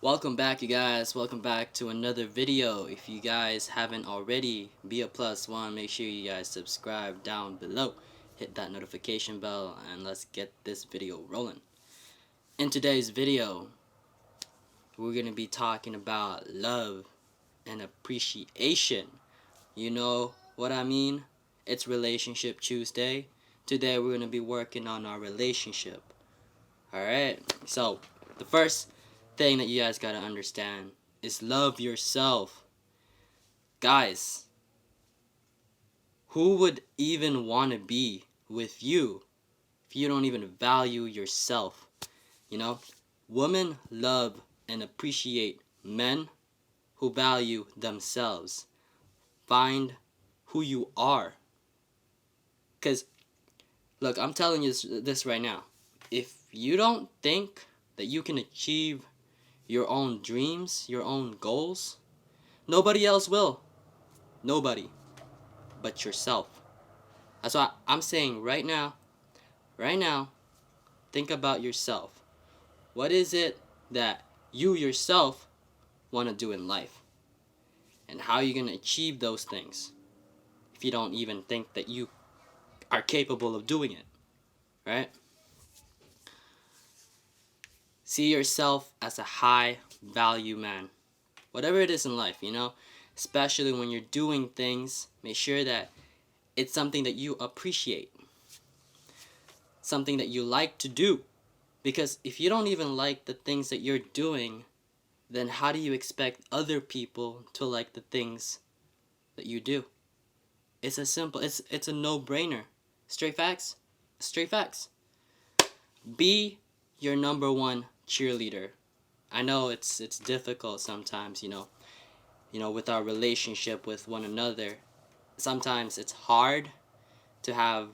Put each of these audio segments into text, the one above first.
Welcome back, you guys. Welcome back to another video. If you guys haven't already, be a +1. Make sure you guys subscribe down below. Hit that notification bell and let's get this video rolling. In today's video, we're going to be talking about love and appreciation. You know what I mean? It's Relationship Tuesday. Today we're going to be working on our relationship. Alright, so the first thing that you guys gotta understand is love yourself. Guys, who would even want to be with you if you don't even value yourself? You know, women love and appreciate men who value themselves. Find who you are. Because, look, I'm telling you this right now. If you don't think that you can achieve your own dreams, your own goals, nobody else will. Nobody but yourself. That's why I'm saying right now, think about yourself. What is it that you yourself want to do in life? And how are you going to achieve those things if you don't even think that you are capable of doing it, right? See yourself as a high value man. Whatever it is in life, you know, especially when you're doing things, make sure that it's something that you appreciate, something that you like to do. Because if you don't even like the things that you're doing, then how do you expect other people to like the things that you do? It's as simple, it's a no-brainer. Straight facts. Be your number one cheerleader. I know it's difficult sometimes, you know, with our relationship with one another. Sometimes it's hard to have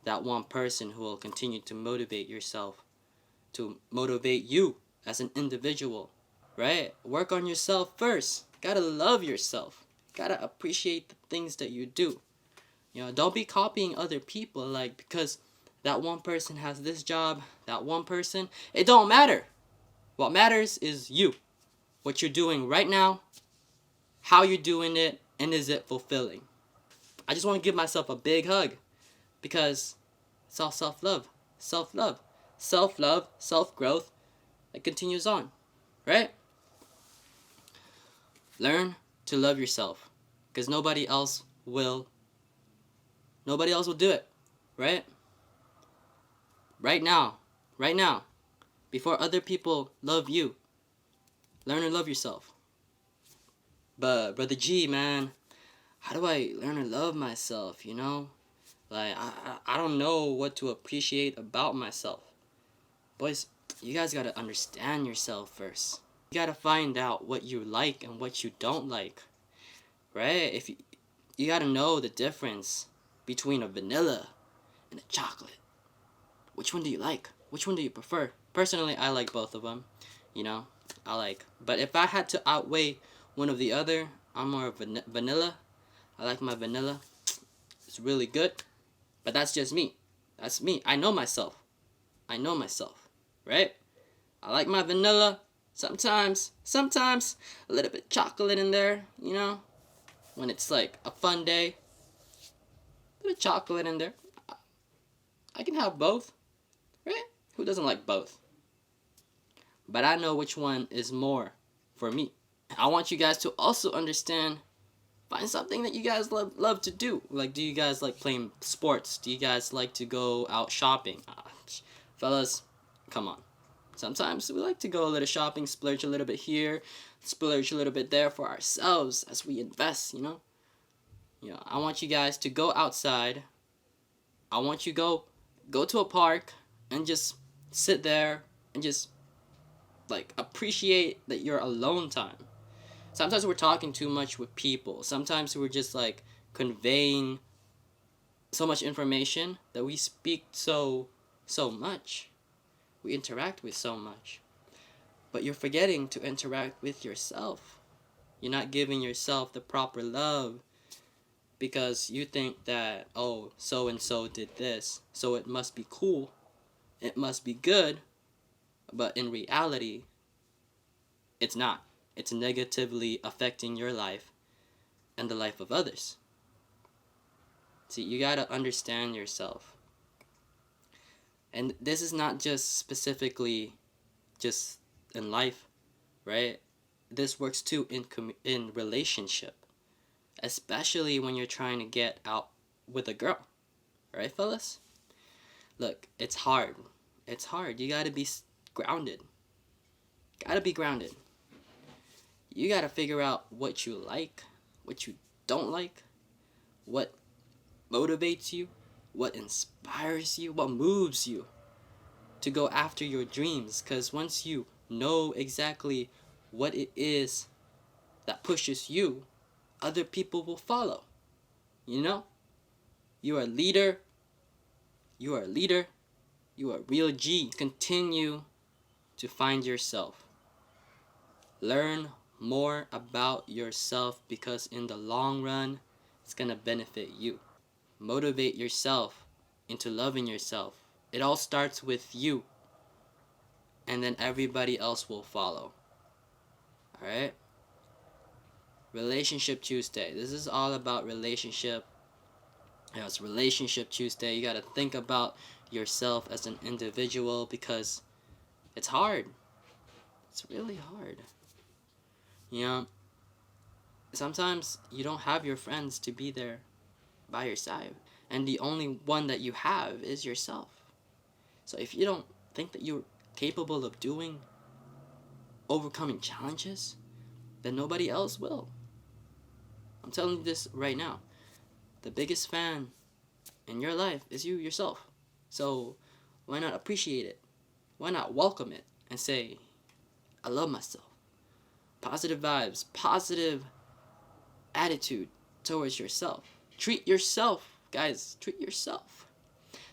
that one person who will continue to motivate yourself, to motivate you as an individual, right? Work on yourself first. Gotta love yourself. Gotta appreciate the things that you do. You know, don't be copying other people, like, because that one person has this job, that one person, it don't matter. What matters is you. What you're doing right now, how you're doing it, and is it fulfilling? I just want to give myself a big hug because it's all self-love, self-growth that continues on, right? Learn to love yourself because nobody else will do it, right? Right now, before other people love you, learn to love yourself. But Brother G, man, how do I learn to love myself, you know? Like, I don't know what to appreciate about myself. Boys, you guys gotta understand yourself first. You gotta find out what you like and what you don't like, right? If you gotta know the difference between a vanilla and a chocolate. Which one do you like? Which one do you prefer? Personally, I like both of them, you know? But if I had to outweigh one of the other, I'm more of vanilla. I like my vanilla. It's really good. But that's just me. That's me. I know myself. Right? I like my vanilla. Sometimes a little bit chocolate in there, you know? When it's like a fun day, a bit of chocolate in there. I can have both, right? Who doesn't like both? But I know which one is more for me. I want you guys to also understand, find something that you guys love to do. Like, do you guys like playing sports? Do you guys like to go out shopping? Fellas, come on. Sometimes we like to go a little shopping, splurge a little bit here, splurge a little bit there for ourselves as we invest, you know? You know, I want you guys to go outside. I want you go to a park and just sit there and just like appreciate that you're alone time. Sometimes we're talking too much with people. Sometimes we're just like conveying so much information that we speak so much. We interact with so much. But you're forgetting to interact with yourself. You're not giving yourself the proper love because you think that, oh, so and so did this, so it must be cool. It must be good. But in reality, It's not. It's negatively affecting your life and the life of others. See, you gotta understand yourself. And this is not just specifically just in life, right? This works too in relationship, especially when you're trying to get out with a girl, right, fellas? Look, it's hard. It's hard. You gotta be grounded. Gotta be grounded. You gotta figure out what you like, what you don't like, what motivates you, what inspires you, what moves you to go after your dreams. Because once you know exactly what it is that pushes you, other people will follow. You know? You are a leader. You are a leader. You are a real G. Continue to find yourself. Learn more about yourself, because in the long run, it's going to benefit you. Motivate yourself into loving yourself. It all starts with you, and then everybody else will follow. Alright? Relationship Tuesday. This is all about relationship. You know, it's Relationship Tuesday. You gotta think about yourself as an individual, because it's hard. It's really hard. You know, sometimes you don't have your friends to be there by your side, and the only one that you have is yourself. So if you don't think that you're capable of overcoming challenges, then nobody else will. I'm telling you this right now. The biggest fan in your life is you yourself. So why not appreciate it? Why not welcome it and say, I love myself. Positive vibes, positive attitude towards yourself. Treat yourself, guys. Treat yourself.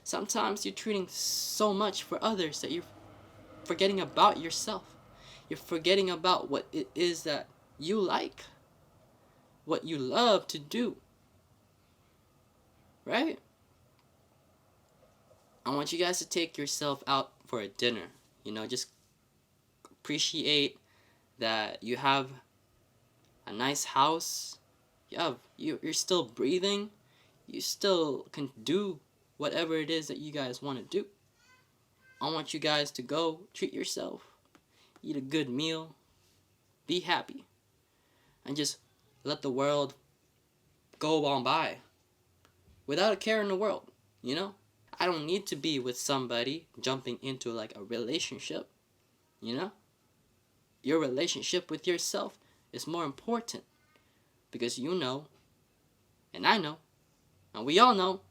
Sometimes you're treating so much for others that you're forgetting about yourself. You're forgetting about what it is that you like, what you love to do. Right? I want you guys to take yourself out for a dinner. You know, just appreciate that you have a nice house. You're still breathing. You still can do whatever it is that you guys want to do. I want you guys to go treat yourself, eat a good meal, be happy, and just let the world go on by without a care in the world, you know? I don't need to be with somebody jumping into like a relationship, you know? Your relationship with yourself is more important, because you know, and I know, and we all know,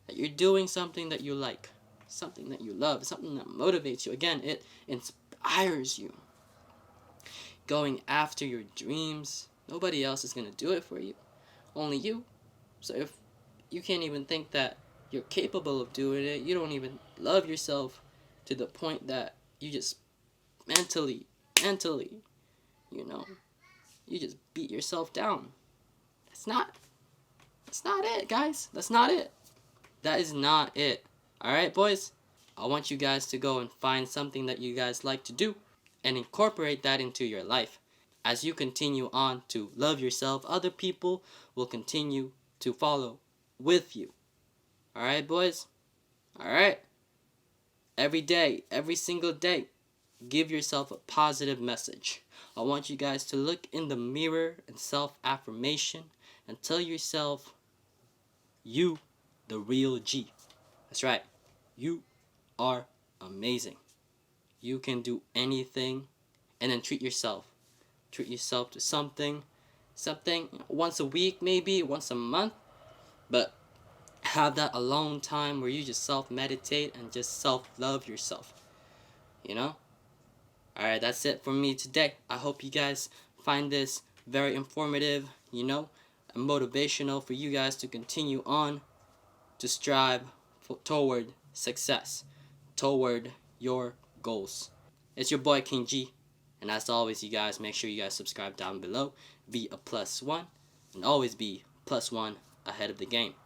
that you're doing something that you like, something that you love, something that motivates you. Again, it inspires you. Going after your dreams, nobody else is going to do it for you, only you. So if you can't even think that you're capable of doing it, you don't even love yourself to the point that you just mentally, you know, you just beat yourself down. That's not it, guys. That's not it. That is not it. Alright, boys? I want you guys to go and find something that you guys like to do and incorporate that into your life. As you continue on to love yourself, other people will continue to follow with you. Alright, boys? Alright? Every day, every single day, give yourself a positive message. I want you guys to look in the mirror and self-affirmation and tell yourself, you, the real G. That's right. You are amazing. You can do anything. And then treat yourself. Treat yourself to something once a week, maybe once a month. But have that alone time where you just self-meditate and just self-love yourself. You know? Alright, that's it for me today. I hope you guys find this very informative, you know, and motivational for you guys to continue on to strive toward success, toward your goals. It's your boy King G, and as always, you guys, make sure you guys subscribe down below, be a +1, and always be +1 ahead of the game.